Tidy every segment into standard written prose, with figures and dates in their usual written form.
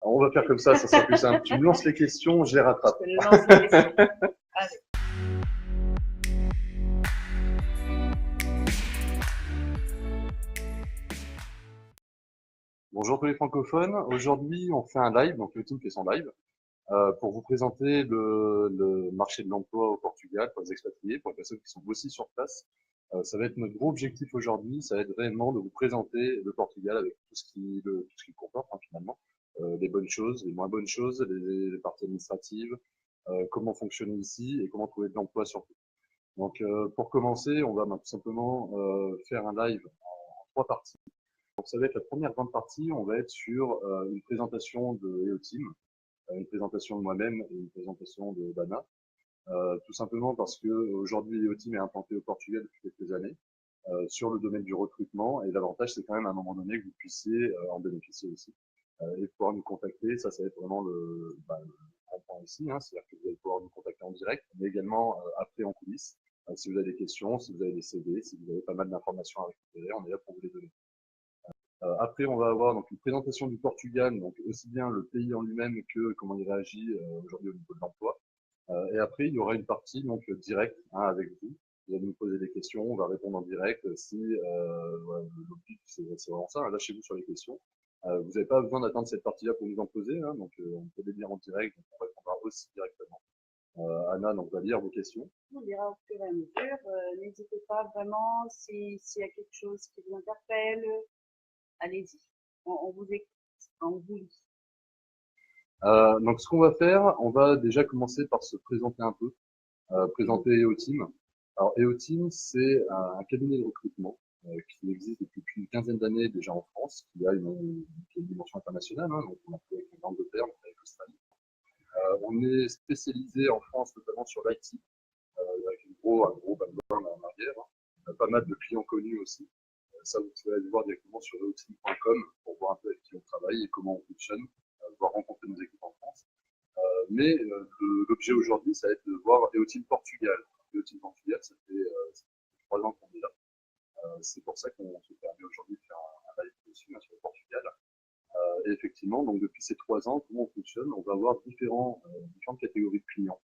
Alors, on va faire comme ça sera plus simple. Tu me lances les questions, je les rattrape. Je te lance les questions. Allez. Bonjour tous les francophones. Aujourd'hui, on fait un live, donc le team fait son live, pour vous présenter le marché de l'emploi au Portugal pour les expatriés, pour les personnes qui sont aussi sur place. Ça va être notre gros objectif aujourd'hui, ça va être réellement de vous présenter le Portugal avec tout ce qu'il comporte finalement, les bonnes choses, les moins bonnes choses, les parties administratives, comment fonctionner ici et comment trouver de l'emploi surtout. Donc pour commencer, on va tout simplement faire un live en 3 parties. Donc ça va être la première grande partie, on va être sur une présentation de EOTeam, une présentation de moi-même et une présentation de d'Anna. Tout simplement parce que aujourd'hui EOTeam est implanté au Portugal depuis quelques années sur le domaine du recrutement et l'avantage c'est quand même à un moment donné que vous puissiez en bénéficier aussi et pouvoir nous contacter. Ça va être vraiment le grand point ici, hein, c'est-à-dire que vous allez pouvoir nous contacter en direct, mais également après en coulisses. Si vous avez des questions, si vous avez des CV, si vous avez pas mal d'informations à récupérer, on est là pour vous les donner. Après, on va avoir donc une présentation du Portugal, donc aussi bien le pays en lui-même que comment il réagit aujourd'hui au niveau de l'emploi. Et après, il y aura une partie donc directe avec vous. Vous allez nous poser des questions, on va répondre en direct. Si voilà, l'objectif c'est vraiment ça, lâchez-vous sur les questions. Vous n'avez pas besoin d'attendre cette partie-là pour nous en poser, hein, donc on peut les lire en direct, donc on répondra aussi directement. Anna donc va lire vos questions. On dira au fur et à mesure. N'hésitez pas vraiment s'il y a quelque chose qui vous interpelle. Allez-y, on vous écoute, on vous lit. Donc ce qu'on va faire, on va déjà commencer par se présenter un peu, présenter EOTeam. Alors EOTeam, c'est un cabinet de recrutement qui existe depuis une quinzaine d'années déjà en France, qui a une dimension internationale, hein, donc on a fait avec l'Angleterre, on a fait avec l'Australie. On est spécialisé en France notamment sur l'IT, avec un gros background en arrière. On a pas mal de clients connus aussi. Ça, vous pouvez aller voir directement sur eoteam.com pour voir un peu avec qui on travaille et comment on fonctionne, voir rencontrer nos équipes en France. Mais l'objet aujourd'hui, ça va être de voir EOTeam Portugal. EOTeam Portugal, ça fait 3 ans qu'on est là. C'est pour ça qu'on se permet aujourd'hui de faire un live dessus sur le Portugal. Et effectivement, donc depuis ces 3 ans, comment on fonctionne? On va avoir différentes catégories de clients.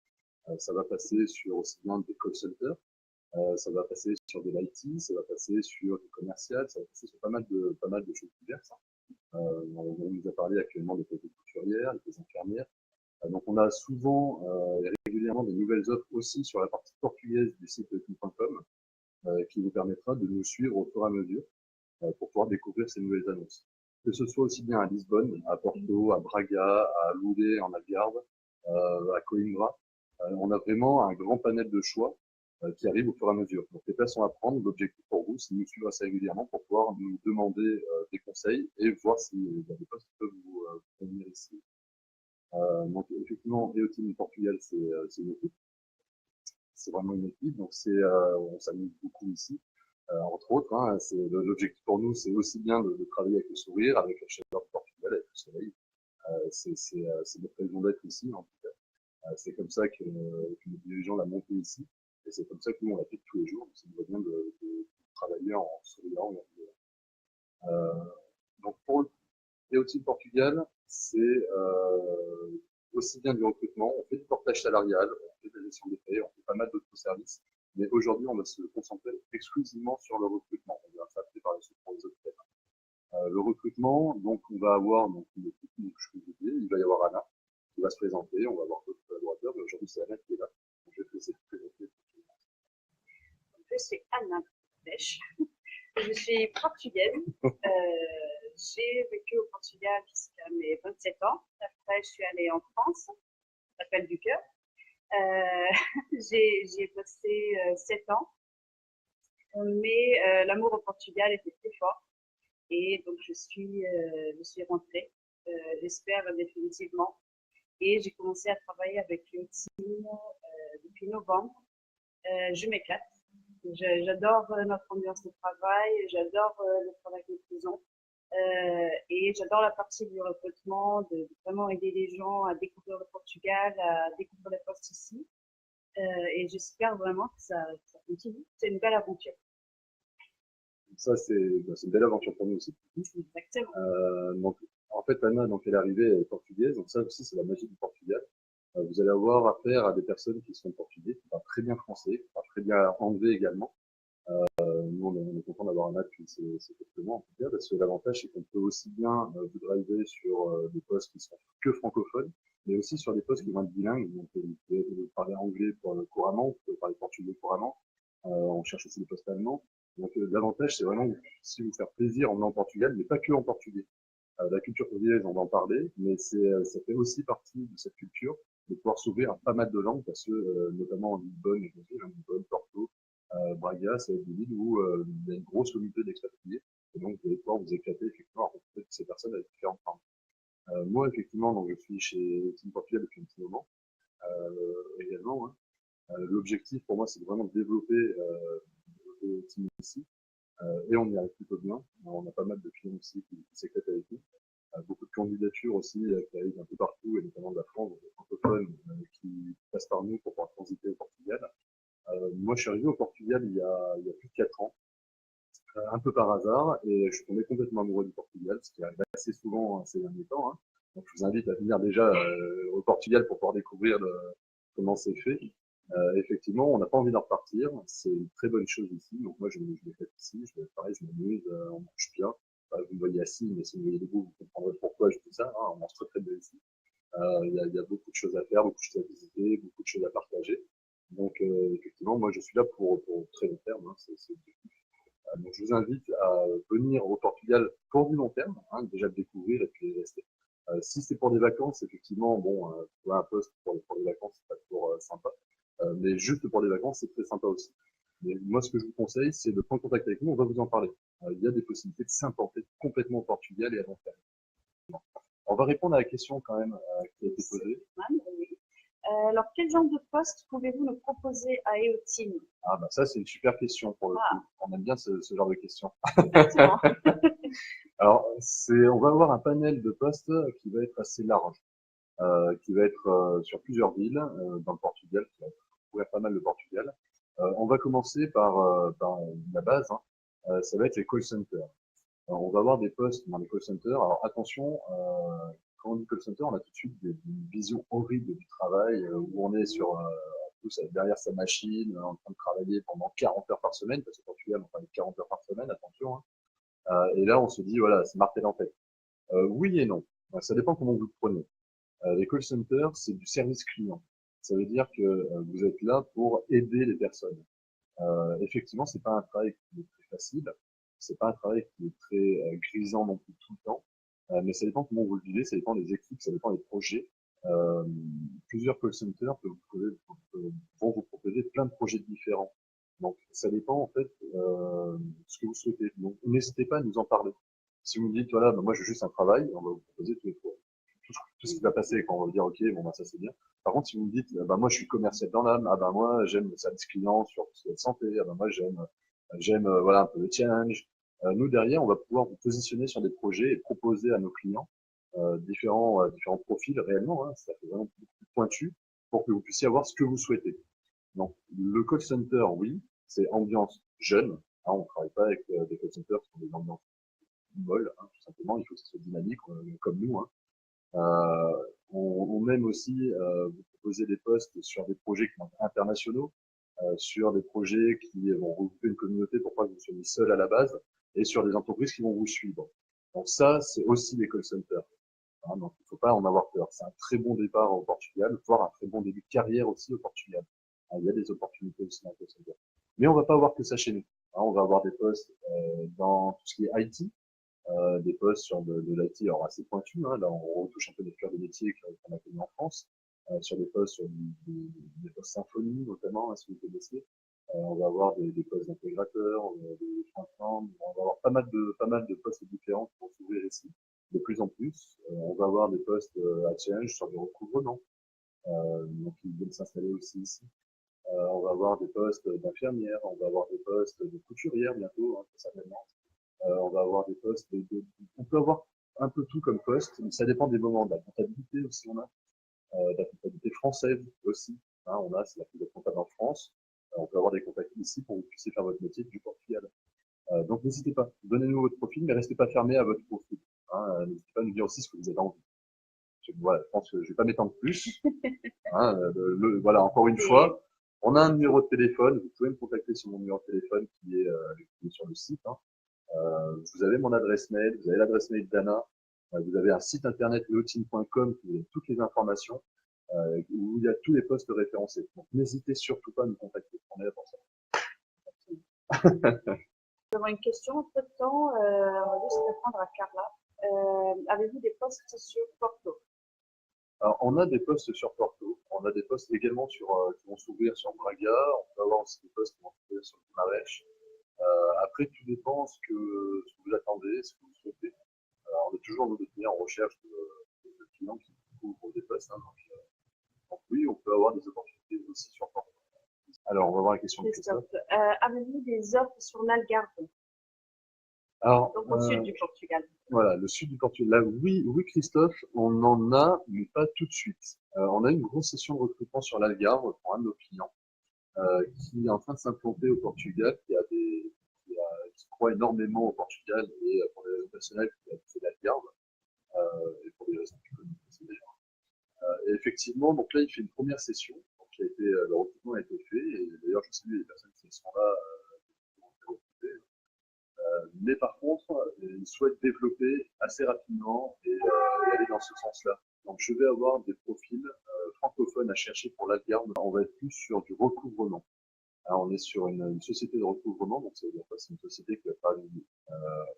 Ça va passer sur aussi bien des call centers, ça va passer sur de l'IT, ça va passer sur du commercial, ça va passer sur pas mal de choses diverses. On nous a parlé actuellement des couturières, des infirmières. Donc on a souvent et régulièrement des nouvelles offres aussi sur la partie portugaise du site eoteam.com qui vous permettra de nous suivre au fur et à mesure pour pouvoir découvrir ces nouvelles annonces. Que ce soit aussi bien à Lisbonne, à Porto, à Braga, à Lourdes, en Algarve, à Coimbra, on a vraiment un grand panel de choix qui arrive au fur et à mesure. Donc les places sont à prendre. L'objectif pour vous, c'est de nous suivre assez régulièrement pour pouvoir nous demander des conseils et voir si y a des postes qui peuvent vous convenir ici. Donc effectivement, EOTeam Portugal, c'est une équipe. C'est vraiment une équipe, donc on s'amuse beaucoup ici. Entre autres, hein, l'objectif pour nous, c'est aussi bien de travailler avec le sourire, avec la chaleur du Portugal, avec le soleil. C'est notre raison d'être ici, en tout cas. C'est comme ça que nos dirigeants l'ont monté ici. Et c'est comme ça que nous, on l'applique tous les jours. Ça nous va bien de travailler en souriant. Donc, pour EOTeam Portugal, c'est aussi bien du recrutement. On fait du portage salarial, on fait de la gestion des frais, on fait pas mal d'autres services. Mais aujourd'hui, on va se concentrer exclusivement sur le recrutement. On va s'appeler par la suite pour les autres thèmes. Le recrutement, donc, on va avoir donc, une équipe, donc, je vous ai dit, il va y avoir Anna qui va se présenter, on va avoir d'autres collaborateurs, mais aujourd'hui, c'est Anna qui est là. Donc, je vais te laisser te présenter. Je suis Anna Pêche. Je suis portugaise. J'ai vécu au Portugal jusqu'à mes 27 ans. Après, je suis allée en France, l'appel du cœur. J'ai passé 7 ans, mais l'amour au Portugal était très fort. Et donc, je suis rentrée, j'espère définitivement. Et j'ai commencé à travailler avec le team depuis novembre. Je m'éclate. J'adore notre ambiance de travail, j'adore le travail que nous faisons et j'adore la partie du recrutement, de vraiment aider les gens à découvrir le Portugal, à découvrir les postes ici. Et j'espère vraiment que ça continue. C'est une belle aventure. Ça, c'est une belle aventure pour nous aussi. Exactement. Donc, En fait, Anna, donc, elle est arrivée, elle est portugaise, donc ça aussi, c'est la magie du Portugal. Vous allez avoir affaire à des personnes qui sont portugais, qui parlent très bien français, qui parlent très bien anglais également. Nous, on est content d'avoir Anna depuis ces quelques mois, en tout cas, parce que l'avantage, c'est qu'on peut aussi bien vous driver sur des postes qui sont que francophones, mais aussi sur des postes qui vont être bilingues. Donc, vous pouvez parler anglais couramment, vous pouvez parler portugais couramment. On cherche aussi des postes allemands. Donc, l'avantage, c'est vraiment si vous faire plaisir en venant en Portugal, mais pas que en portugais. La culture portugaise, on va en parler, mais ça fait aussi partie de cette culture de pouvoir s'ouvrir à pas mal de langues, parce que notamment en Lisbonne, Lisbonne, Porto, Braga, c'est des villes où il y a une grosse communauté d'expatriés, et donc vous allez pouvoir vous éclater effectivement à rencontrer ces personnes avec différentes langues. Moi, effectivement, donc je suis chez Team Portugal depuis un petit moment également. Hein. L'objectif pour moi, c'est vraiment de développer Team ici, et on y arrive plutôt bien. On a pas mal de clients aussi qui s'éclatent avec nous. Beaucoup de candidatures aussi qui arrivent un peu partout, et notamment de la France, des francophones qui passent par nous pour pouvoir transiter au Portugal. Moi, je suis arrivé au Portugal il y a plus de 4 ans, un peu par hasard, et je suis tombé complètement amoureux du Portugal, ce qui arrive assez souvent ces derniers temps. Hein. Donc, je vous invite à venir déjà au Portugal pour pouvoir découvrir comment c'est fait. Effectivement, on n'a pas envie d'en repartir. C'est une très bonne chose ici. Donc, moi, je l'ai fait ici. Pareil, je m'amuse, on mange bien. Vous me voyez assis, mais si vous voyez debout, vous comprendrez pourquoi je dis ça. Hein. On mange très très bien ici. Il y a beaucoup de choses à faire, beaucoup de choses à visiter, beaucoup de choses à partager. Donc, effectivement, moi, je suis là pour très long terme. Hein. Donc, je vous invite à venir au Portugal pour du long terme, hein, déjà le découvrir et puis rester. Si c'est pour des vacances, effectivement, bon, trouver un poste pour les vacances, c'est pas toujours sympa. Mais juste pour des vacances, c'est très sympa aussi. Mais moi, ce que je vous conseille, c'est de prendre contact avec nous, on va vous en parler. Il y a des possibilités de s'implanter complètement au Portugal et à long terme. On va répondre à la question quand même qui a été posée. Oui. Alors, quel genre de poste pouvez-vous nous proposer à EOTeam? Ah bah ça, c'est une super question pour le coup. On aime bien ce genre de questions. Alors, on va avoir un panel de postes qui va être assez large, qui va être sur plusieurs villes dans le Portugal, qui va couvrir pas mal le Portugal. On va commencer par la base, hein. Ça va être les call centers. Alors, on va avoir des postes dans les call centers. Alors attention, quand on dit call center, on a tout de suite une vision horrible du travail où on est tous derrière sa machine, en train de travailler pendant 40 heures par semaine, parce que Portugal, on parle de 40 heures par semaine, attention. Hein. Et là, on se dit, voilà, c'est martel en tête. Oui et non. Ça dépend comment vous le prenez. Les call centers, c'est du service client. Ça veut dire que vous êtes là pour aider les personnes. Effectivement, c'est pas un travail qui est très facile. C'est pas un travail qui est très grisant non plus tout le temps. Mais ça dépend comment vous le vivez, ça dépend des équipes, ça dépend des projets. Euh, Plusieurs call centers vont vous proposer plein de projets différents. Donc, ça dépend en fait ce que vous souhaitez. Donc, n'hésitez pas à nous en parler. Si vous me dites, voilà, ben, moi je veux juste un travail, on va vous proposer tout ce qui va passer quand on va dire, ok, bon, ben, ça c'est bien. Par contre, si vous me dites, bah, moi, je suis commercial dans l'âme, ah, bah, moi, j'aime le service client sur tout ce qui est santé, ah, bah, moi, j'aime, voilà, un peu le challenge. Nous, derrière, on va pouvoir vous positionner sur des projets et proposer à nos clients, différents profils réellement, hein, ça fait vraiment plus pointu pour que vous puissiez avoir ce que vous souhaitez. Donc, le call center, oui, c'est ambiance jeune. Hein, on travaille pas avec des call centers qui ont des ambiances molles, hein, tout simplement. Il faut que ce soit dynamique, comme nous. Hein. On aime aussi vous proposer des postes sur des projets qui vont être internationaux, sur des projets qui vont regrouper une communauté pour pas que vous soyez seul à la base, et sur des entreprises qui vont vous suivre. Donc ça, c'est aussi des call centers. Hein, donc il ne faut pas en avoir peur. C'est un très bon départ au Portugal, voire un très bon début de carrière aussi au Portugal. Hein, il y a des opportunités aussi dans le call center. Mais on va pas avoir que ça chez nous. Hein, on va avoir des postes dans tout ce qui est IT, des postes sur de l'IT, alors assez pointus. Hein, là, on retouche un peu des fleurs de métier qu'on a connues en France, sur des postes des postes symphonie notamment, hein, si vous connaissez. On va avoir des postes d'intégrateurs, des front-end, on va avoir pas mal de postes différents qui vont s'ouvrir ici, de plus en plus. On va avoir des postes à challenge sur du recouvrement, donc ils viennent s'installer aussi ici. On va avoir des postes d'infirmières, on va avoir des postes de couturières bientôt, hein, certainement. On va avoir des postes on peut avoir un peu tout comme poste, mais ça dépend des moments. De la comptabilité aussi, on a de la comptabilité française aussi. Hein, c'est la plus de comptable en France. On peut avoir des contacts ici pour que vous puissiez faire votre métier du Portugal. Donc n'hésitez pas, donnez-nous votre profil, mais restez pas fermé à votre profil. Hein, n'hésitez pas à nous dire aussi ce que vous avez envie. Voilà, je pense que je vais pas m'étendre plus. Hein, voilà, encore une fois, on a un numéro de téléphone. Vous pouvez me contacter sur mon numéro de téléphone qui est sur le site. Hein. Vous avez mon adresse mail, vous avez l'adresse mail d'Anna, vous avez un site internet leoteam.com qui vous donne toutes les informations, où il y a tous les postes référencés. Donc n'hésitez surtout pas à nous contacter. On est là pour ça. Nous avons une question entre temps. On va juste répondre à Carla. Avez-vous des postes sur Porto? Alors, on a des postes sur Porto, on a des postes également qui vont s'ouvrir sur Braga, on peut avoir aussi des postes qui vont s'ouvrir sur Marèche. Après, tout dépend ce que vous attendez, ce que vous souhaitez. On est toujours en recherche de clients qui ouvrent des postes. Hein, donc oui, on peut avoir des opportunités aussi sur Porto. Alors, on va voir la question de Christophe. Avez-vous des offres sur l'Algarve? Alors, donc au sud du Portugal. Voilà, le sud du Portugal. Là, oui, oui, Christophe, on en a, mais pas tout de suite. On a une grosse session de recrutement sur l'Algarve pour un de nos clients qui est en train de s'implanter au Portugal, qui croit énormément au Portugal et pour les raisons personnelles qui a fait l'Algarve et pour des raisons plus connues aussi d'ailleurs. Et effectivement, donc là, il fait une première session, donc le recrutement a été fait et d'ailleurs, je salue les personnes qui sont là qui ont été recrutées. Mais par contre, ils souhaitent développer assez rapidement et aller dans ce sens-là. Donc, je vais avoir des profils francophones à chercher pour l'Algarve. On va être plus sur du recouvrement. Alors, on est sur une société de recouvrement, donc ça veut dire quoi? C'est une société qui va travailler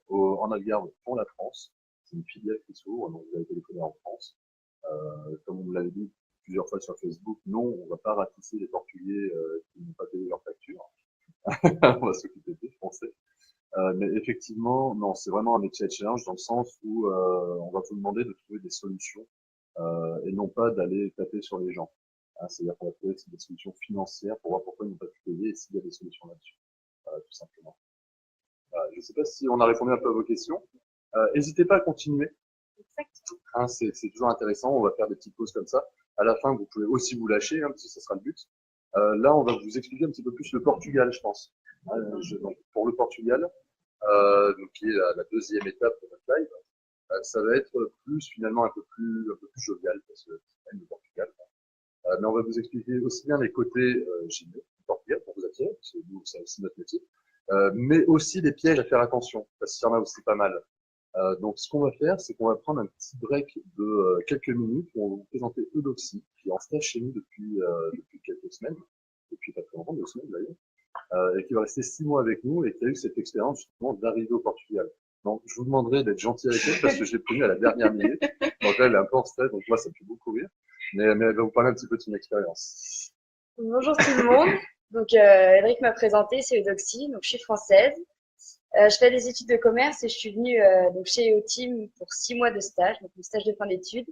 en Algarve pour la France. C'est une filiale qui s'ouvre, donc vous allez téléphoner en France. Comme on me l'avait dit plusieurs fois sur Facebook, non, on ne va pas ratisser les Portugais qui n'ont pas payé leurs factures. On va s'occuper des Français. Mais effectivement, non, c'est vraiment un métier à challenge dans le sens où on va vous demander de trouver des solutions et non pas d'aller taper sur les gens. Hein, c'est-à-dire qu'on va trouver des solutions financières pour voir pourquoi ils n'ont pas pu payer et s'il y a des solutions là-dessus, tout simplement. Je ne sais pas si on a répondu un peu à vos questions. N'hésitez pas à continuer. Hein, c'est toujours intéressant. On va faire des petites pauses comme ça. À la fin, vous pouvez aussi vous lâcher, hein, parce que ce sera le but. Là, on va vous expliquer un petit peu plus le Portugal, je pense. Donc, pour le Portugal, donc qui est la deuxième étape de notre live, ça va être plus finalement un peu plus jovial parce que c'est le Portugal. Mais on va vous expliquer aussi bien les côtés géniaux du Portugal pour vous attirer, parce que nous c'est aussi notre métier, mais aussi les pièges à faire attention parce qu'il y en a aussi pas mal. Donc ce qu'on va faire, c'est qu'on va prendre un petit break de quelques minutes où on va vous présenter Eudoxie, qui est en stage chez nous depuis quelques semaines, depuis pas très longtemps, 2 semaines d'ailleurs, et qui va rester 6 mois avec nous et qui a eu cette expérience justement d'arriver au Portugal. Donc, je vous demanderai d'être gentil avec elle parce que je l'ai prévenu à la dernière minute. Donc là, elle est un peu en stress, donc moi, ça me fait beaucoup rire. Mais elle va vous parler un petit peu de son expérience. Bonjour tout le monde. Donc, Édric m'a présenté, c'est Eudoxie, donc je suis française. Je fais des études de commerce et je suis venue donc chez EOTeam pour 6 mois de stage, donc un stage de fin d'études.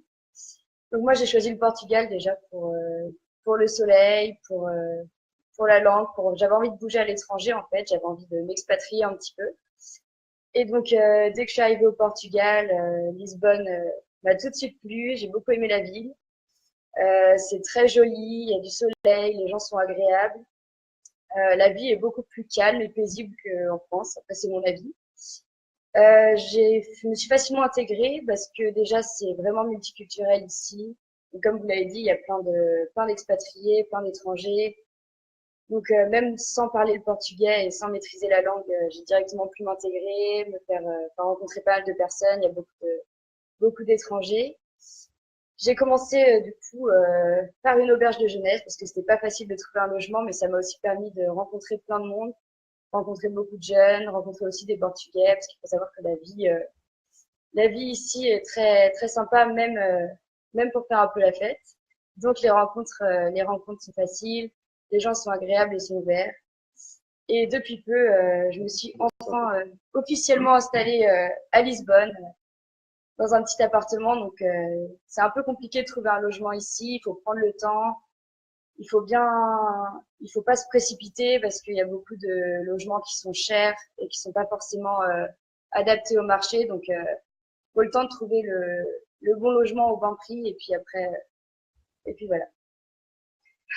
Donc moi, j'ai choisi le Portugal déjà pour le soleil, pour la langue, j'avais envie de bouger à l'étranger en fait, j'avais envie de m'expatrier un petit peu. Et donc, dès que je suis arrivée au Portugal, Lisbonne m'a tout de suite plu, j'ai beaucoup aimé la ville. C'est très joli, il y a du soleil, les gens sont agréables. La vie est beaucoup plus calme et paisible qu'en France, après c'est mon avis. Je me suis facilement intégrée parce que déjà c'est vraiment multiculturel ici. Et comme vous l'avez dit, il y a plein d'expatriés, plein d'étrangers. Donc même sans parler le portugais et sans maîtriser la langue, j'ai directement pu m'intégrer, rencontrer pas mal de personnes. Il y a beaucoup d'étrangers. J'ai commencé du coup par une auberge de jeunesse parce que c'était pas facile de trouver un logement, mais ça m'a aussi permis de rencontrer plein de monde, rencontrer beaucoup de jeunes, rencontrer aussi des Portugais parce qu'il faut savoir que la vie ici est très très sympa, même pour faire un peu la fête. Donc les rencontres sont faciles, les gens sont agréables et sont ouverts. Et depuis peu, je me suis enfin officiellement installée à Lisbonne dans un petit appartement. Donc, c'est un peu compliqué de trouver un logement ici. Il faut prendre le temps. Il faut pas se précipiter parce qu'il y a beaucoup de logements qui sont chers et qui sont pas forcément adaptés au marché. Donc, faut le temps de trouver le bon logement au bon prix et puis voilà.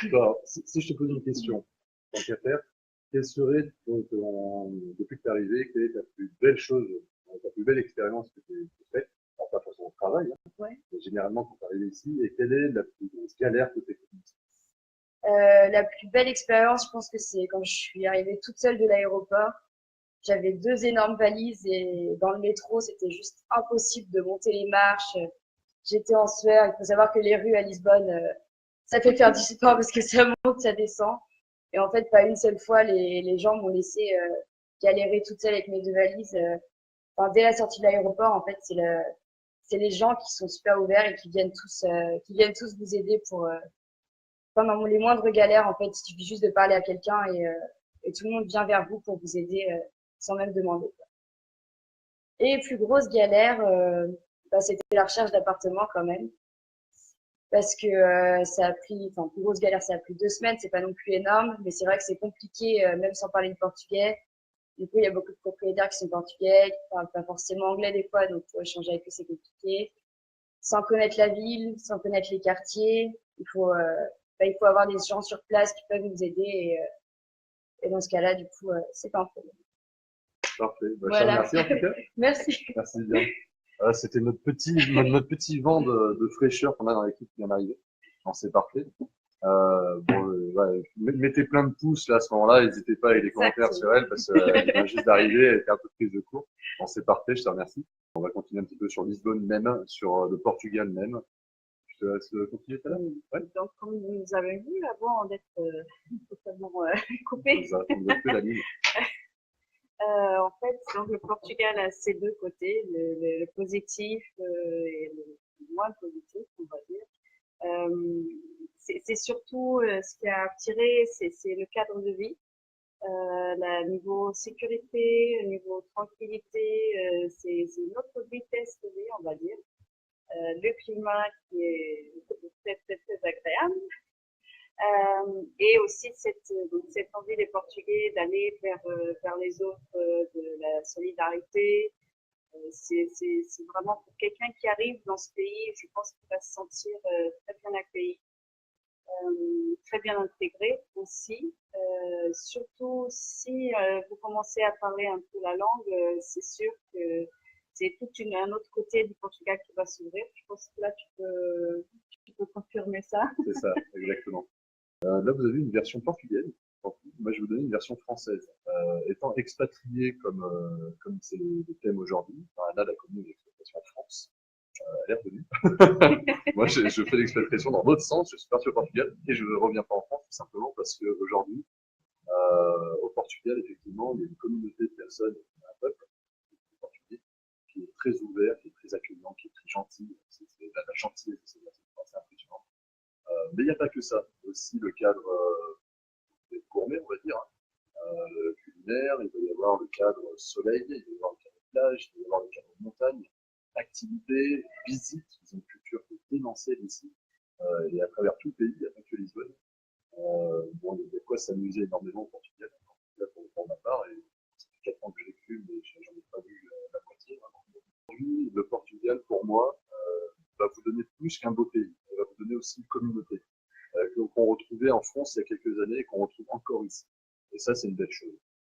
Alors, si je te pose une question, tant qu'à faire, quelle serait, depuis que tu es arrivé, quelle est ta plus belle chose ta plus belle expérience que tu as faite, alors pas forcément au travail, hein, Ouais. mais généralement quand tu arrives ici, et quelle est la plus grosse galère que tu as faite? La plus belle expérience, je pense que c'est quand je suis arrivée toute seule de l'aéroport. J'avais 2 énormes valises et dans le métro, c'était juste impossible de monter les marches. J'étais en sueur. Il faut savoir que les rues à Lisbonne, ça fait faire du sport parce que ça monte, ça descend. Et en fait, pas une seule fois, les gens m'ont laissé galérer toute seule avec mes 2 valises. Enfin, dès la sortie de l'aéroport, en fait, c'est les gens qui sont super ouverts et qui viennent tous vous aider pour, pendant les moindres galères. En fait, il suffit juste de parler à quelqu'un et tout le monde vient vers vous pour vous aider sans même demander. Et plus grosse galère, bah, c'était la recherche d'appartement quand même. Parce que ça a pris, enfin, plus grosse galère, ça a pris 2 semaines, c'est pas non plus énorme, mais c'est vrai que c'est compliqué, même sans parler le portugais. Du coup, il y a beaucoup de propriétaires qui sont portugais, qui parlent pas forcément anglais des fois, donc pour échanger avec eux, c'est compliqué. Sans connaître la ville, sans connaître les quartiers, il faut avoir des gens sur place qui peuvent nous aider et dans ce cas-là, du coup, c'est pas un problème. Parfait. Bah, je te Voilà. remercie en tout cas. Merci. Merci bien. Voilà, c'était notre petit vent de fraîcheur qu'on a dans l'équipe qui vient d'arriver. Non, c'est parfait. Bon, ouais, mettez plein de pouces là à ce moment-là, n'hésitez pas avec les commentaires sur elle parce qu'elle vient juste d'arriver, elle était un peu prise de court. Bon, c'est parfait, je te remercie. On va continuer un petit peu sur Lisbonne même, sur le Portugal même. Je te laisse continuer tout à l'heure. Ouais. Donc, comme vous avez vu, avant d'être totalement coupé, On vous a fait la ligne. en fait, donc le Portugal a ses 2 côtés, le positif et le moins positif, on va dire. C'est surtout ce qui a attiré, c'est le cadre de vie, niveau sécurité, niveau tranquillité, c'est une autre vitesse de vie, on va dire. Le climat qui est très, très, très agréable. Et aussi cette envie des Portugais d'aller vers les autres, de la solidarité. C'est vraiment pour quelqu'un qui arrive dans ce pays, je pense qu'il va se sentir très bien accueilli, très bien intégré aussi. Surtout si vous commencez à parler un peu la langue, c'est sûr que c'est un autre côté du Portugal qui va s'ouvrir. Je pense que là, tu peux confirmer ça. C'est ça, exactement. Là, vous avez une version portugaise. Moi, je vais vous donner une version française. Étant expatrié comme c'est le thème aujourd'hui, enfin, là, la commune d'expatriation en France, elle est revenue. Moi, je fais l'expatriation dans l'autre sens. Je suis parti au Portugal et je ne reviens pas en France tout simplement parce qu'aujourd'hui, au Portugal, effectivement, il y a une communauté de personnes, un peuple portugais qui est très ouvert, qui est très accueillant, qui est très gentil. C'est la gentillesse, c'est impressionnant. Mais il n'y a pas que ça. Aussi le cadre gourmet, on va dire, culinaire, il va y avoir le cadre soleil, il va y avoir le cadre plage, il va y avoir le cadre montagne, activité, visite, ils ont une culture qui est élancée ici, et à travers tout le pays, il n'y a pas que Lisbonne. Bon, il y a de quoi s'amuser énormément au Portugal, en tout cas pour ma part, et ça fait 4 ans que j'ai vécu, mais j'en ai pas vu la moitié. Aujourd'hui, le Portugal, pour moi, va vous donner plus qu'un beau pays, il va vous donner aussi une communauté qu'on retrouvait en France il y a quelques années et qu'on retrouve encore ici. Et ça, c'est une belle chose,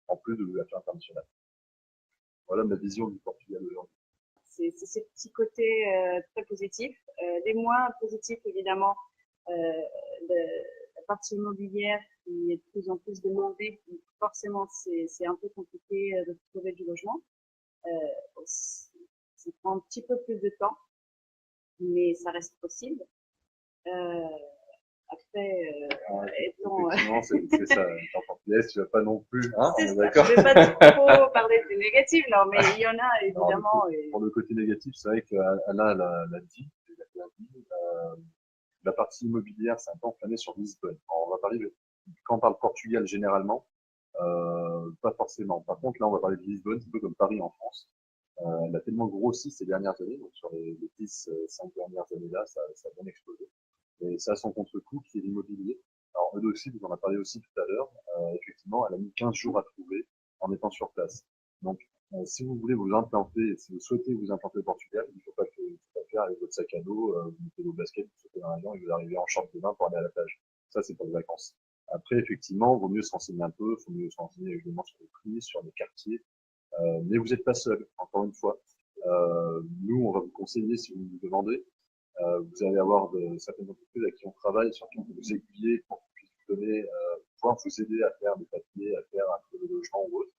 en plus de l'ouverture internationale. Voilà ma vision du Portugal aujourd'hui. C'est ce petit côté très positif. Les moins positifs, évidemment, la partie immobilière qui est de plus en plus demandée. Donc forcément, c'est un peu compliqué de trouver du logement. Ça prend un petit peu plus de temps, mais ça reste possible. Après, Effectivement, c'est ça. En portugais, tu vas pas non plus, hein, on est d'accord. Je ne vais pas trop parler du négatif, non, mais il y en a évidemment. Pour le côté négatif, c'est vrai qu'Anna l'a dit, la partie immobilière, c'est un peu enflammé sur Lisbonne. Alors, on va parler quand on parle Portugal généralement, pas forcément. Par contre, là, on va parler de Lisbonne, c'est un peu comme Paris en France. Elle a tellement grossi ces dernières années, donc sur les 10, 5 dernières années-là, ça a bien explosé. Et ça a son contre-coup qui est l'immobilier. Alors, eux aussi, vous en a parlé aussi tout à l'heure, effectivement, elle a mis 15 jours à trouver en étant sur place. Donc, si vous voulez vous implanter, et si vous souhaitez vous implanter au Portugal, il ne faut pas faire avec votre sac à dos, vous mettez vos baskets, vous sautez dans l'avion et vous arrivez en short de bain pour aller à la plage. Ça, c'est pour les vacances. Après, effectivement, il vaut mieux se renseigner un peu, il faut mieux se renseigner évidemment sur les prix, sur les quartiers, Mais vous n'êtes pas seul, encore une fois. Nous, on va vous conseiller si vous nous demandez. Vous allez avoir certaines entreprises avec qui on travaille, sur qui on peut vous aiguiller pour qu'on puisse vous donner, pouvoir vous aider à faire des papiers, à faire un peu de logement ou autre.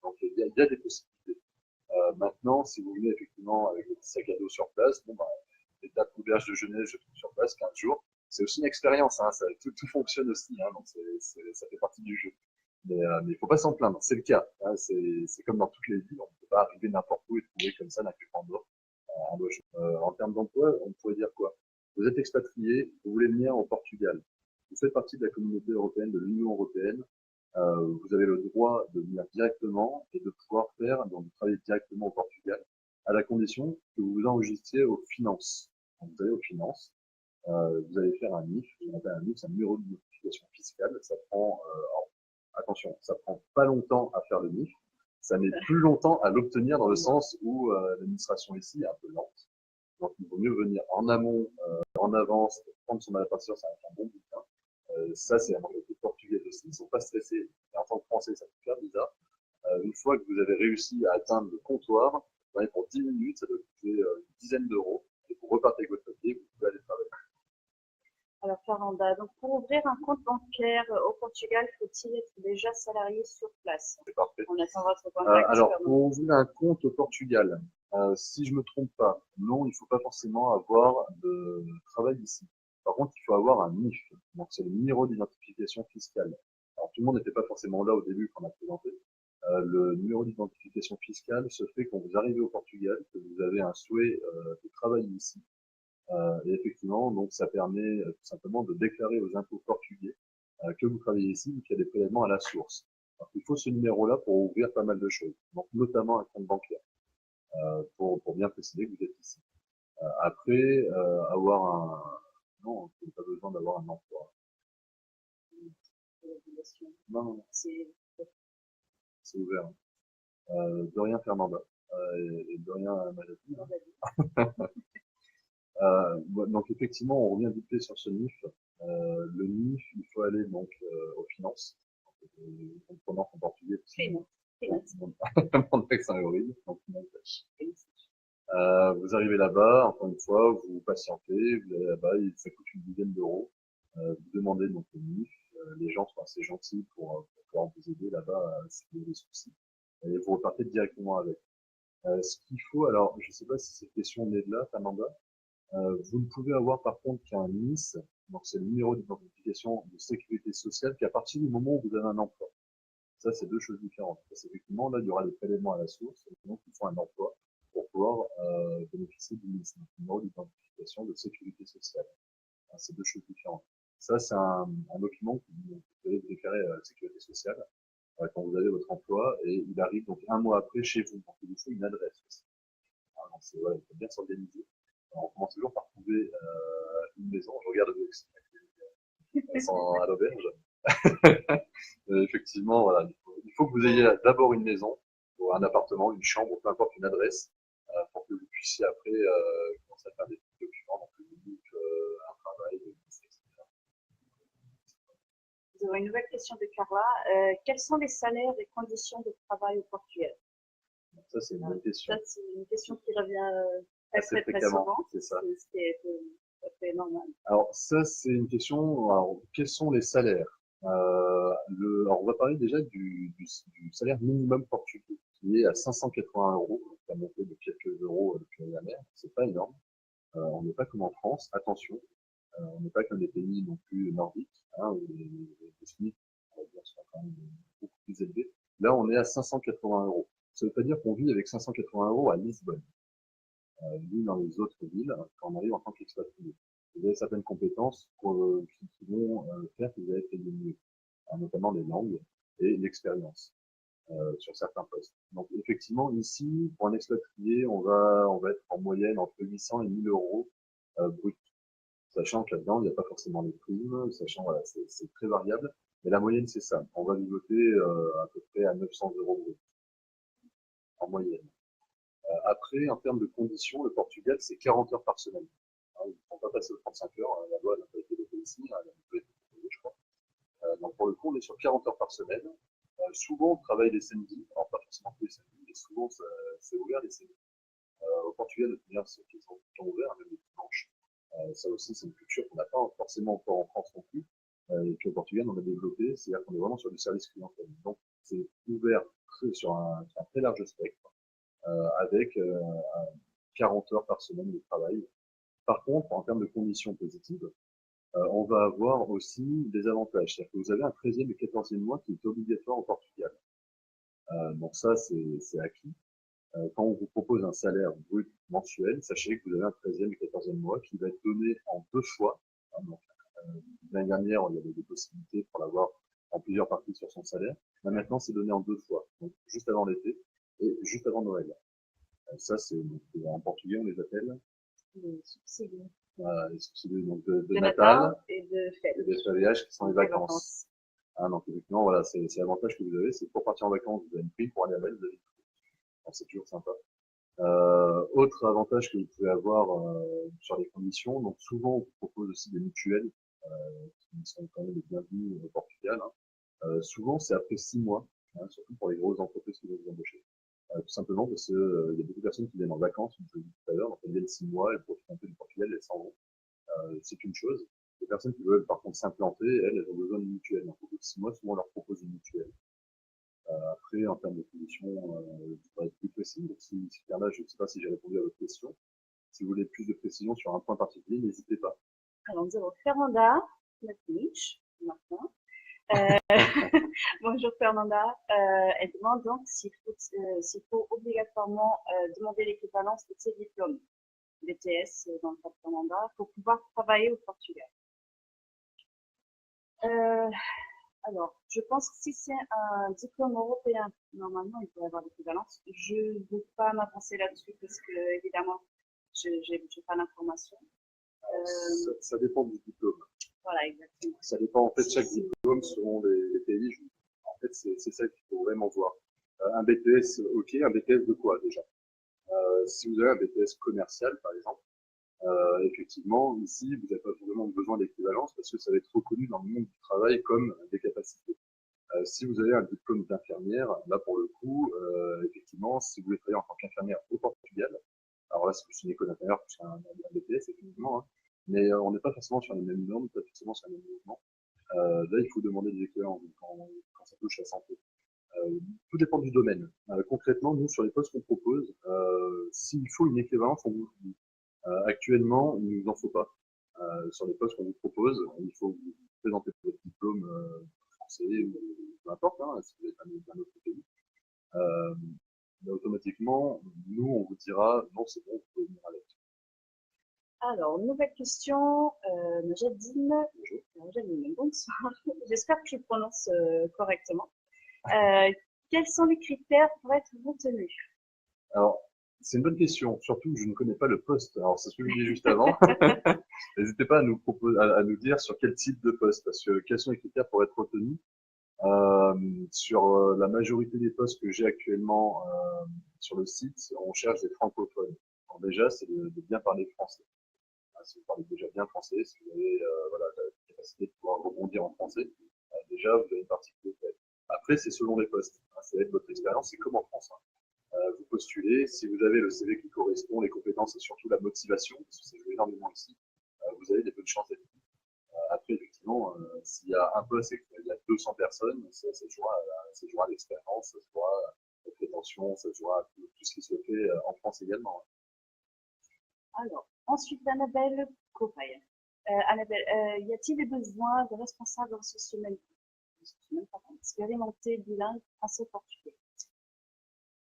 Donc il y a des possibilités. Maintenant, si vous venez effectivement avec votre sac à dos sur place, bon, bah, les dates d'ouverture de Genève, je trouve sur place 15 jours. C'est aussi une expérience, hein, tout fonctionne aussi, hein, donc ça fait partie du jeu. Mais il faut pas s'en plaindre, c'est le cas. Hein, c'est comme dans toutes les villes, on ne peut pas arriver n'importe où et trouver comme ça d'un claquement de doigts un logement. En termes d'emploi, on pourrait dire quoi? Vous êtes expatrié, vous voulez venir au Portugal. Vous faites partie de la communauté européenne, de l'Union européenne. Vous avez le droit de venir directement et de pouvoir faire, donc de travailler directement au Portugal, à la condition que vous vous enregistriez aux finances. Donc, vous allez aux finances, vous allez faire un NIF, ce qu'on appelle un NIF, c'est un numéro d'identification fiscale. Ça prend, attention, ça prend pas longtemps à faire le NIF, ça met plus longtemps à l'obtenir dans le sens où l'administration ici est un peu lente. Donc il vaut mieux venir en amont, en avance, prendre son apparition, ça va être un bon bulletin. Ça, c'est la mentalité portugaise aussi. Ils ne sont pas stressés. Et en tant que Français, ça peut faire bizarre. Une fois que vous avez réussi à atteindre le comptoir, pour 10 minutes, ça doit coûter une dizaine d'euros. Et vous repartez avec votre papier, vous pouvez aller travailler. Alors, Faranda, donc pour ouvrir un compte bancaire au Portugal, faut-il être déjà salarié sur place? C'est parfait. On attend votre contact. Alors, pour ouvrir un compte au Portugal, si je me trompe pas, non, il ne faut pas forcément avoir de travail ici. Par contre, il faut avoir un NIF, donc c'est le numéro d'identification fiscale. Alors, tout le monde n'était pas forcément là au début quand on a présenté. Le numéro d'identification fiscale se fait quand vous arrivez au Portugal, que vous avez un souhait de travailler ici. Et effectivement, donc ça permet tout simplement de déclarer aux impôts portugais que vous travaillez ici, qu'il y a des prélèvements à la source. Alors, il faut ce numéro-là pour ouvrir pas mal de choses, donc notamment un compte bancaire, pour bien préciser que vous êtes ici. Après, avoir un... Non, vous n'avez pas besoin d'avoir un emploi. Non, non, non, c'est ouvert. De rien faire mandat. Et de rien maladie. Donc effectivement, on revient vite fait sur ce NIF. Le NIF, il faut aller donc aux finances. Comprenant en portugais. Finance. Mon accent est horrible. Donc, vous arrivez là-bas, encore une fois, vous patientez, vous allez là-bas, ça coûte une dizaine d'euros. Vous demandez donc le NIF. Les gens sont assez gentils pour pouvoir vous aider là-bas si vous avez des soucis. Et vous repartez directement avec. Ce qu'il faut, alors je ne sais pas si cette question est de là, Amanda. Vous ne pouvez avoir par contre qu'un NIS, donc c'est le numéro d'identification de sécurité sociale, qu'à partir du moment où vous avez un emploi. Ça, c'est deux choses différentes. Parce qu'effectivement, là, il y aura des prélèvements à la source, et donc il faut un emploi pour pouvoir bénéficier du NIS, donc numéro d'identification de sécurité sociale. C'est deux choses différentes. Ça, c'est un document que vous devez déclarer à la sécurité sociale quand vous avez votre emploi, et il arrive donc un mois après chez vous. Donc il vous faut une adresse aussi. Alors, voilà, il faut bien s'organiser. On commence toujours par trouver une maison. Je regarde à l'auberge. Effectivement, voilà, il faut que vous ayez d'abord une maison, ou un appartement, une chambre, peu importe, une adresse, pour que vous puissiez après commencer à faire des petits documents, donc le NIF, un travail, etc. Nous avons une nouvelle question de Carla. Quels sont les salaires et conditions de travail au Portugal? Ça, c'est une bonne question. Ça, c'est une question qui revient assez fréquemment. souvent. C'est ça. Ce qui est tout à fait normal. Alors, ça, c'est une question. Alors, quels sont les salaires? Alors, on va parler déjà du salaire minimum portugais, qui est à 580 euros. Donc, ça a monté de quelques euros depuis l'année dernière. C'est pas énorme. On n'est pas comme en France. Attention, on n'est pas comme les pays non plus nordiques, hein, où les SMIC, on va dire, sont quand même beaucoup plus élevés. Là, on est à 580 euros. Ça veut pas dire qu'on vit avec 580 euros à Lisbonne. Ni dans les autres villes, quand on arrive en tant qu'expatrié. Vous avez certaines compétences qui vont faire que vous allez payer mieux, notamment les langues et l'expérience sur certains postes. Donc effectivement, ici, pour un expatrié, on va être en moyenne entre 800 et 1000 euros brut. Sachant que là-dedans, il n'y a pas forcément les primes, sachant voilà, c'est très variable. Mais la moyenne, c'est ça. On va vivoter à peu près à 900 euros brut en moyenne. Après, en termes de conditions, le Portugal, c'est 40 heures par semaine. Hein, ils ne vont pas passer aux 35 heures. La loi n'a pas été votée ici, elle a peut être proposée, je crois. Donc pour le coup, on est sur 40 heures par semaine. Souvent, on travaille les samedis, alors pas forcément tous les samedis, mais souvent, c'est ouvert les CV. Au Portugal, de toute manière, c'est quasiment tout le temps ouvert, même les dimanches. Ça aussi, c'est une culture qu'on n'a pas forcément encore en France non plus, et qu'au Portugal, on a développé, c'est-à-dire qu'on est vraiment sur du service clientèle. Donc, c'est ouvert sur un très large spectre, avec 40 heures par semaine de travail. Par contre, en termes de conditions positives, on va avoir aussi des avantages. C'est-à-dire que vous avez un 13e et 14e mois qui est obligatoire au Portugal. Donc ça, c'est acquis. Quand on vous propose un salaire brut mensuel, sachez que vous avez un 13e et 14e mois qui va être donné en 2 fois. Donc, l'année dernière, il y avait des possibilités pour l'avoir en plusieurs parties sur son salaire. Là, maintenant, c'est donné en 2 fois. Donc, juste avant l'été et juste avant Noël. Ça, c'est en portugais, on les appelle Les subsides les subsidies donc de de Natal Natal et de et fête. des fériages qui sont les Les vacances. Donc, effectivement, voilà, c'est l'avantage que vous avez, c'est pour partir en vacances, vous avez une prime, pour aller à Noël, vous avez une prime. Donc, c'est toujours sympa. Autre avantage que vous pouvez avoir sur les conditions, donc souvent on vous propose aussi des mutuelles qui sont quand même les bienvenues au Portugal. Souvent c'est après 6 mois, surtout pour les grosses entreprises qui vont vous embaucher. Tout simplement parce que il y a beaucoup de personnes qui viennent en vacances, comme je l'ai dit tout à l'heure, donc elles viennent 6 mois, elles profitent un peu du Portugal, elles s'en vont. C'est une chose. Les personnes qui veulent par contre s'implanter, elles ont besoin d'une mutuelle. Donc au bout de 6 mois, souvent on leur propose une mutuelle. Après, en termes de conditions, je pourrais être plus précis. Donc, si là, je ne sais pas si j'ai répondu à votre question. Si vous voulez plus de précision sur un point particulier, n'hésitez pas. Alors, nous avons Fernanda Matnich, maintenant. Bonjour Fernanda. Elle demande donc s'il faut obligatoirement demander l'équivalence de ses diplômes BTS dans le cas de Fernanda pour pouvoir travailler au Portugal. Alors, je pense que si c'est un diplôme européen, normalement, il pourrait avoir l'équivalence. Je ne veux pas m'avancer là-dessus parce que, évidemment, je n'ai pas l'information. Ça dépend du diplôme. Voilà, exactement. Ça dépend, en fait, chaque diplôme selon les pays. En fait, c'est ça qu'il faut vraiment voir. Un BTS, ok, un BTS de quoi déjà si vous avez un BTS commercial, par exemple, effectivement, ici, vous n'avez pas vraiment besoin d'équivalence parce que ça va être reconnu dans le monde du travail comme des capacités. Si vous avez un diplôme d'infirmière, là pour le coup, effectivement, si vous voulez travailler en tant qu'infirmière au Portugal, alors là c'est plus une école d'infirmière plus un BTS, effectivement, hein, mais on n'est pas forcément sur les mêmes normes, pas forcément sur les mêmes mouvements. Là, il faut demander des équivalences quand ça touche à la santé. Tout dépend du domaine. Concrètement, nous, sur les postes qu'on propose, s'il faut une équivalence, on vous le dit. Actuellement, il ne nous en faut pas. Sur les postes qu'on vous propose, il faut vous présenter votre diplôme français ou peu importe, si vous êtes un autre pays. Mais automatiquement, nous, on vous dira non, c'est bon, vous pouvez venir avec. Alors, nouvelle question. Najadine. Najadine, bonsoir. J'espère que je prononce correctement. Quels sont les critères pour être retenu? Alors, c'est une bonne question. Surtout, je ne connais pas le poste. Alors, c'est ce que je disais juste avant. N'hésitez pas à nous proposer, à nous dire sur quel type de poste, parce que quels sont les critères pour être retenu. Sur la majorité des postes que j'ai actuellement sur le site, on cherche des francophones. Alors déjà, c'est de bien parler français. Si vous parlez déjà bien français, si vous avez voilà, la capacité de pouvoir rebondir en français, déjà, vous avez une partie qui est faite. Après, c'est selon les postes. Ça va être votre expérience. C'est comme en France. Vous postulez. Si vous avez le CV qui correspond, les compétences et surtout la motivation, parce que c'est joué énormément ici, vous avez des bonnes chances d'être. Après, effectivement, s'il y a un poste et qu'il y a 200 personnes, ça jouera à l'expérience, ça jouera à la prétention, ça jouera à tout ce qui se fait en France également. Alors, ensuite, Annabelle Copaille. Annabelle, y a-t-il des besoins de responsables ressources humaines expérimentés, bilingues, français-portugais?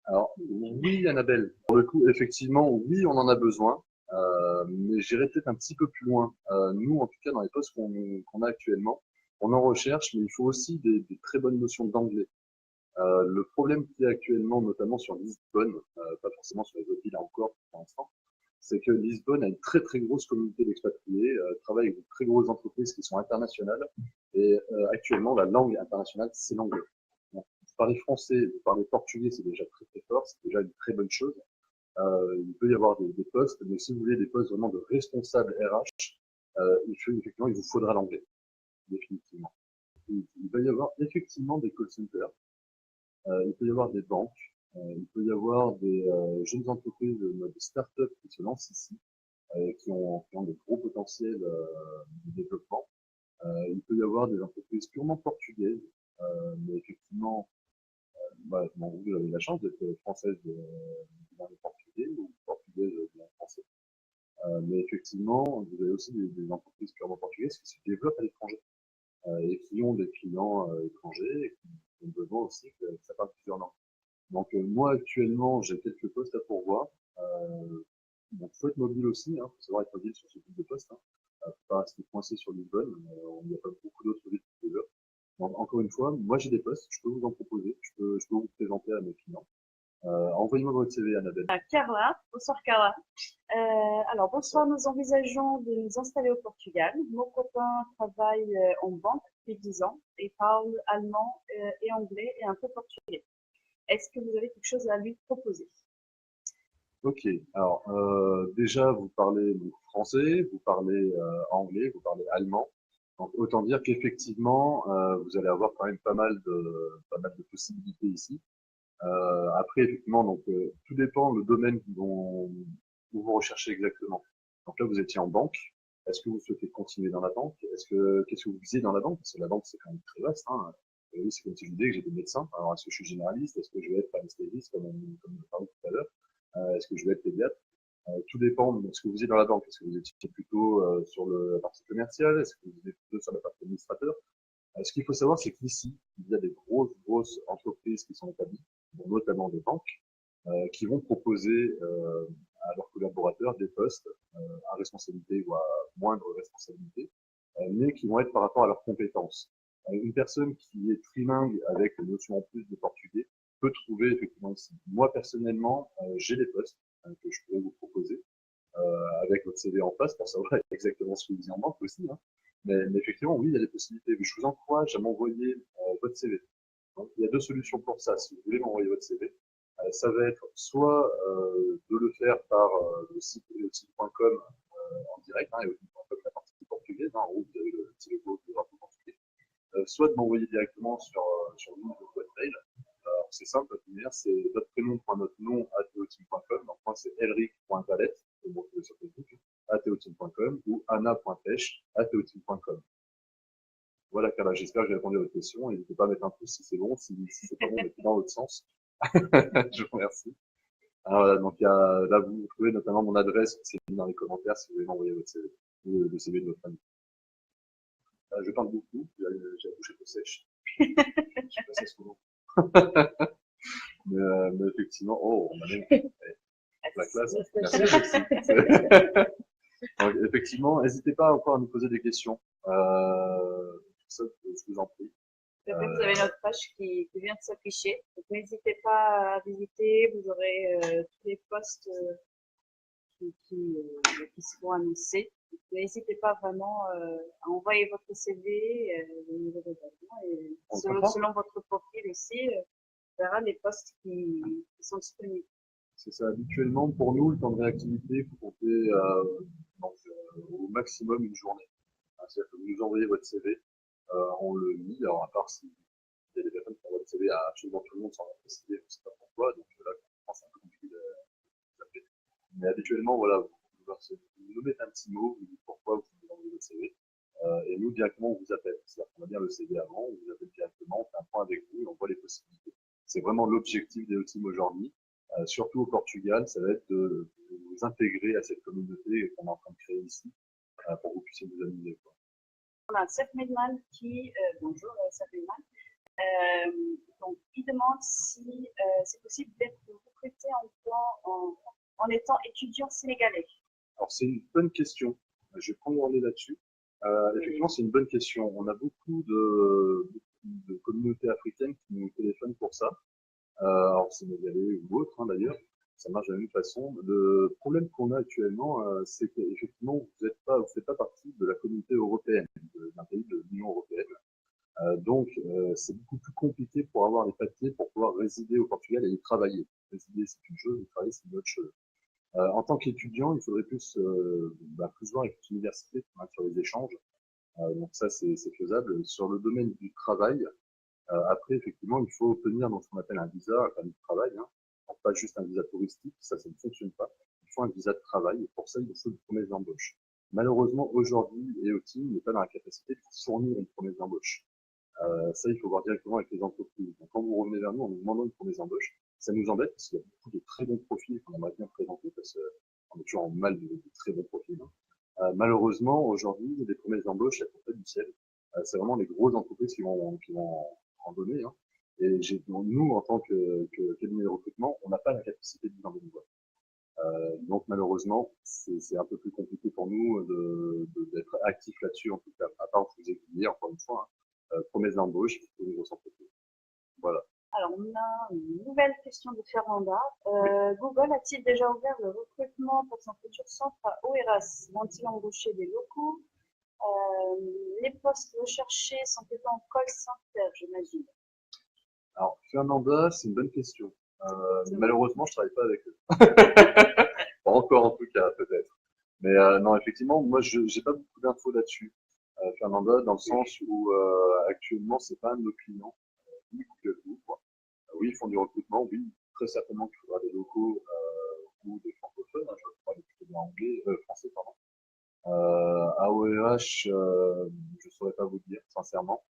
Alors, oui, Annabelle, pour le coup, effectivement, oui, on en a besoin, mais j'irai peut-être un petit peu plus loin. Nous, en tout cas, dans les postes qu'on a actuellement, on en recherche, mais il faut aussi des très bonnes notions d'anglais. Le problème qu'il y a actuellement, notamment sur Lisbonne, pas forcément sur les autres villes encore pour l'instant, c'est que Lisbonne a une très très grosse communauté d'expatriés, travaille avec de très grosses entreprises qui sont internationales, et actuellement, la langue internationale, c'est l'anglais. Donc, vous parlez français, vous parlez portugais, c'est déjà très très fort, c'est déjà une très bonne chose. Il peut y avoir des postes, mais si vous voulez des postes vraiment de responsable RH, effectivement, il vous faudra l'anglais, définitivement. Il va y avoir effectivement des call centers, il peut y avoir des banques, Il peut y avoir des jeunes entreprises de mode start-up qui se lancent ici, qui ont de gros potentiels de développement. Il peut y avoir des entreprises purement portugaises, mais effectivement, bah, bon, vous avez la chance d'être française dans le portugais ou portugaise dans le français. Mais effectivement, vous avez aussi des entreprises purement portugaises qui se développent à l'étranger et qui ont des clients étrangers et qui ont besoin aussi que ça parle plusieurs langues. Donc moi actuellement, j'ai quelques postes à pourvoir. Donc faut être mobile aussi, hein, faut savoir être mobile sur ce type de poste. Hein. Faut pas rester coincé sur Lisbonne. Il n'y a pas beaucoup d'autres villes qui se développent. Donc encore une fois, moi j'ai des postes, je peux vous en proposer, je peux vous présenter à mes clients. Envoyez-moi votre CV, Annabelle. Carla, bonsoir Carla. Alors bonsoir, nous envisageons de nous installer au Portugal. Mon copain travaille en banque depuis 10 ans et parle allemand et anglais et un peu portugais. Est-ce que vous avez quelque chose à lui proposer? Ok, alors déjà vous parlez donc, français, vous parlez anglais, vous parlez allemand. Donc autant dire qu'effectivement vous allez avoir quand même pas mal de possibilités ici. Après effectivement donc tout dépend le domaine où vous recherchez exactement. Donc là vous étiez en banque. Est-ce que vous souhaitez continuer dans la banque? Qu'est-ce que vous visez dans la banque? Parce que la banque c'est quand même très vaste. Hein. Oui, c'est comme si je vous disais que j'étais médecin. Alors est-ce que je suis généraliste? Est-ce que je vais être anesthésiste comme on parlait tout à l'heure? Est-ce que je vais être pédiatre? Tout dépend de ce que vous êtes dans la banque. Est-ce que vous étiez plutôt sur la partie commerciale? Est-ce que vous êtes plutôt sur la partie administrateur? Ce qu'il faut savoir, c'est qu'ici, il y a des grosses entreprises qui sont établies, dont notamment des banques, qui vont proposer à leurs collaborateurs des postes à responsabilité ou à moindre responsabilité, mais qui vont être par rapport à leurs compétences. Une personne qui est trilingue avec une notion en plus de portugais peut trouver effectivement ici. Moi personnellement, j'ai des postes que je pourrais vous proposer avec votre CV en face pour savoir exactement ce que vous y en manque aussi. Hein. Mais effectivement, oui, il y a des possibilités. Mais je vous encourage à m'envoyer votre CV. Donc, il y a deux solutions pour ça. Si vous voulez m'envoyer votre CV, ça va être soit de le faire par le site eotime.com en direct, hein, eotime.com, la partie portugaise, hein, en haut, vous avez le petit logo du drapeau portugais, soit de m'envoyer directement sur le nom de votre boîte mail. Alors, c'est simple, la première, c'est notre prénom.notre-nom @eotime.com. Donc, moi, c'est elric.valette, que vous retrouvez sur Facebook, @eotime.com ou anna.pêche@eotime.com. Voilà, Carla, j'espère que j'ai répondu à votre question. N'hésitez pas à mettre un pouce si c'est bon. Si c'est pas bon, mettez dans l'autre sens. Je vous remercie. Alors, voilà, donc, là, vous trouvez notamment mon adresse, c'est mis dans les commentaires si vous voulez m'envoyer votre CV, ou le CV de votre ami. Je parle beaucoup, j'ai la bouche un peu sèche. Je sais pas si c'est souvent. Mais effectivement, oh, on a même la classe. Merci, Alexis. Donc, effectivement, n'hésitez pas encore à nous poser des questions. Ça, je vous en prie. Vous avez notre page qui vient de s'afficher. Donc n'hésitez pas à visiter. Vous aurez tous les posts qui seront annoncés. N'hésitez pas vraiment à envoyer votre CV, et selon votre profil aussi, on verra les postes qui sont disponibles. C'est ça. Habituellement, pour nous, le temps de réactivité, il faut compter au maximum une journée. C'est-à-dire que vous nous envoyez votre CV, on le lit. Alors, à part si il y a des personnes qui envoient le CV à absolument tout le monde sans leur préciser, je ne sais pas pourquoi. Donc là, c'est un peu compliqué d'appeler. Mais habituellement, voilà, vous nous mettez un petit mot, vous dites pourquoi vous nous envoyez votre CV. Et nous, directement, on vous appelle. C'est-à-dire qu'on va bien le CV avant, on vous appelle directement, on fait un point avec vous et on voit les possibilités. C'est vraiment l'objectif des Team aujourd'hui. Surtout au Portugal, ça va être de vous intégrer à cette communauté qu'on est en train de créer ici pour que vous puissiez vous amuser. Quoi. On a Seth Medman bonjour Seth Medman, donc il demande si c'est possible d'être recruté en étant étudiant sénégalais. Alors c'est une bonne question. Je vais prendre le relais là-dessus. Effectivement, c'est une bonne question. On a beaucoup de communautés africaines qui nous téléphonent pour ça. Alors sénégalais ou autres hein, d'ailleurs, ça marche de la même façon. Le problème qu'on a actuellement, c'est qu'effectivement, vous ne faites pas partie de la communauté européenne, d'un pays de l'Union européenne. Donc, c'est beaucoup plus compliqué pour avoir les papiers pour pouvoir résider au Portugal et y travailler. Résider, c'est une chose, y travailler, c'est une autre chose. En tant qu'étudiant, il faudrait plus voir avec l'université sur les échanges. Donc ça, c'est faisable. Sur le domaine du travail, après, effectivement, il faut obtenir ce qu'on appelle un visa, un permis de travail, hein, pas juste un visa touristique, ça ne fonctionne pas. Il faut un visa de travail et pour ça, il faut une promesse d'embauche. Malheureusement, aujourd'hui, EOTeam n'est pas dans la capacité de fournir une promesse d'embauche. Ça, il faut voir directement avec les entreprises. Donc, quand vous revenez vers nous en nous demandant une promesse d'embauche, ça nous embête parce qu'il y a beaucoup de très bons profils qu'on aimerait bien présenter parce qu'on est toujours en mal de très bons profils. Malheureusement, aujourd'hui, des promesses d'embauche, elles sont pas du ciel. C'est vraiment les grosses entreprises qui vont en donner. Et nous, en tant que cabinet de recrutement, on n'a pas la capacité de vous en donner. Donc malheureusement, c'est un peu plus compliqué pour nous d'être actifs là-dessus, en tout cas, à part vous aiguiller, encore une fois, promesse d'embauche pour une grosse entreprise. Voilà. Alors, on a une nouvelle question de Fernanda. Google a-t-il déjà ouvert le recrutement pour son futur centre à Oeiras? Vont-ils embaucher des locaux? Les postes recherchés sont plutôt en call center, j'imagine. Alors, Fernanda, c'est une bonne question. Malheureusement, je travaille pas avec eux. Pas encore en tout cas, peut-être. Mais non, effectivement, moi, j'ai pas beaucoup d'infos là-dessus. Fernanda, dans le sens où actuellement, c'est pas un de nos clients. Ni Google quoi. Oui, ils font du recrutement. Oui, très certainement qu'il faudra des locaux ou des francophones. Je vais parler plutôt bien anglais, français, pardon. À OEH, je saurais pas vous dire, sincèrement.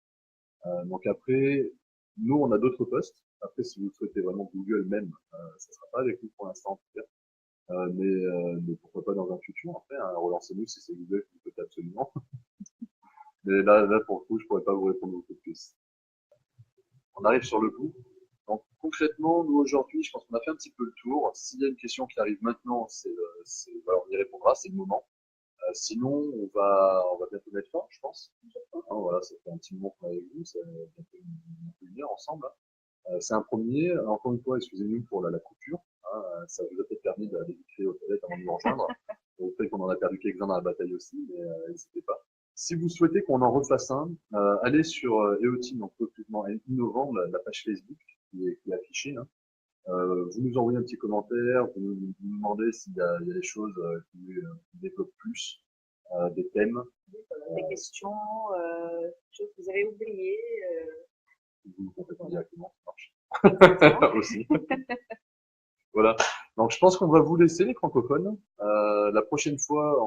Donc après, nous, on a d'autres postes. Après, si vous souhaitez vraiment Google même, ça sera pas avec nous pour l'instant, en tout cas. Mais pourquoi pas dans un futur, après, hein, relancez-nous si c'est Google qui peut absolument. Mais là, pour le coup, je pourrais pas vous répondre beaucoup plus. On arrive sur le coup. Donc, concrètement, nous, aujourd'hui, je pense qu'on a fait un petit peu le tour. S'il y a une question qui arrive maintenant, voilà, on y répondra, c'est le moment. Sinon, on va bientôt mettre fin, je pense. Voilà, ça fait un petit moment qu'on est avec vous, ça fait bientôt une heure ensemble. C'est un premier. Encore une fois, excusez-nous pour la coupure. Ça vous a peut-être permis d'aller vite fait aux toilettes avant de nous rejoindre. Peut-être qu'on en a perdu quelques-uns dans la bataille aussi, mais n'hésitez pas. Si vous souhaitez qu'on en refasse un, allez sur EOTeam, donc recrutement innovant, la page Facebook qui est affichée. Vous nous envoyez un petit commentaire, vous nous demandez s'il y a des choses qui développent plus, des thèmes. Des questions, des choses que vous avez oubliées. Vous nous contactez directement, ça marche. Aussi. Voilà. Donc je pense qu'on va vous laisser les francophones. La prochaine fois,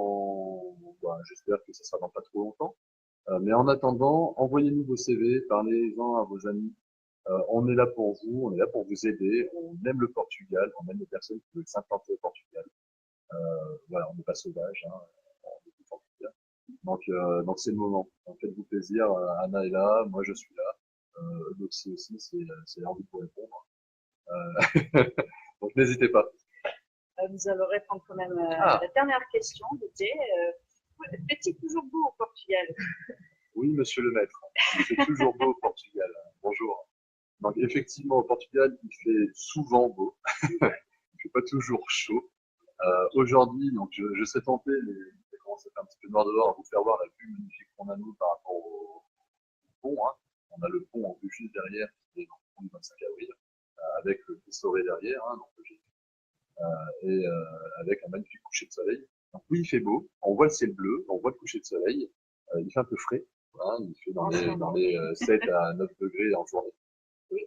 j'espère que ça sera dans pas trop longtemps. Mais en attendant, envoyez-nous vos CV, parlez-en à vos amis. On est là pour vous, on est là pour vous aider. On aime le Portugal, on aime les personnes qui veulent s'implanter au Portugal. Voilà, on n'est pas sauvage, hein, on est du Portugal. Donc c'est le moment. Donc faites-vous plaisir. Anna est là, moi je suis là. L'autre aussi, c'est envie de vous répondre. Donc n'hésitez pas. Nous allons répondre quand même à la dernière question de Jay. Fait-il toujours beau au Portugal? Oui, monsieur le maître. Il fait toujours beau au Portugal. Bonjour. Donc effectivement, au Portugal, il fait souvent beau. Il fait pas toujours chaud. Aujourd'hui, donc je serais tenté, mais il commence à faire un petit peu noir dehors, à vous faire voir la vue magnifique qu'on a nous par rapport au pont. On a le pont en vue juste derrière, qui est dans le pont du 25 avril, avec le pistolet derrière, donc et avec un magnifique coucher de soleil. Donc oui, il fait beau, on voit le ciel bleu, on voit le coucher de soleil, il fait un peu frais, il fait dans les 7 à 9 degrés en journée. Oui.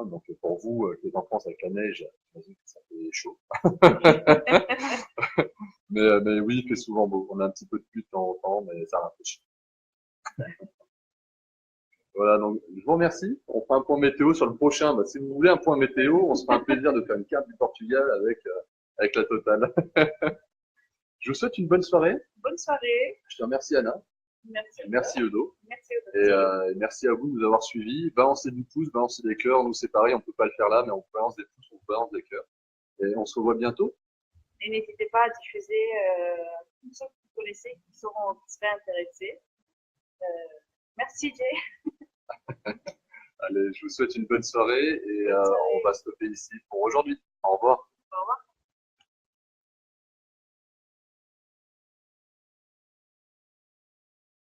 Donc pour vous qui êtes en France avec la neige, j'imagine que ça fait chaud. mais oui, il fait souvent beau. On a un petit peu de pluie de temps en temps, mais ça rafraîchit. Voilà, donc je vous remercie. On fera un point météo sur le prochain. Si vous voulez un point météo, on se fera un plaisir de faire une carte du Portugal avec la totale. Je vous souhaite une bonne soirée. Bonne soirée. Je te remercie Anna. Merci Udo. Merci Udo. Et merci à vous de nous avoir suivis. Balancez du pouce, balancez des cœurs. Nous c'est pareil, on peut pas le faire là, mais on balance des pouces, on balance des cœurs. Et on se revoit bientôt. Et n'hésitez pas à diffuser tous ceux que vous connaissez qui seraient intéressés. Merci Jay. Allez, je vous souhaite une bonne soirée et on va stopper ici pour aujourd'hui. Au revoir.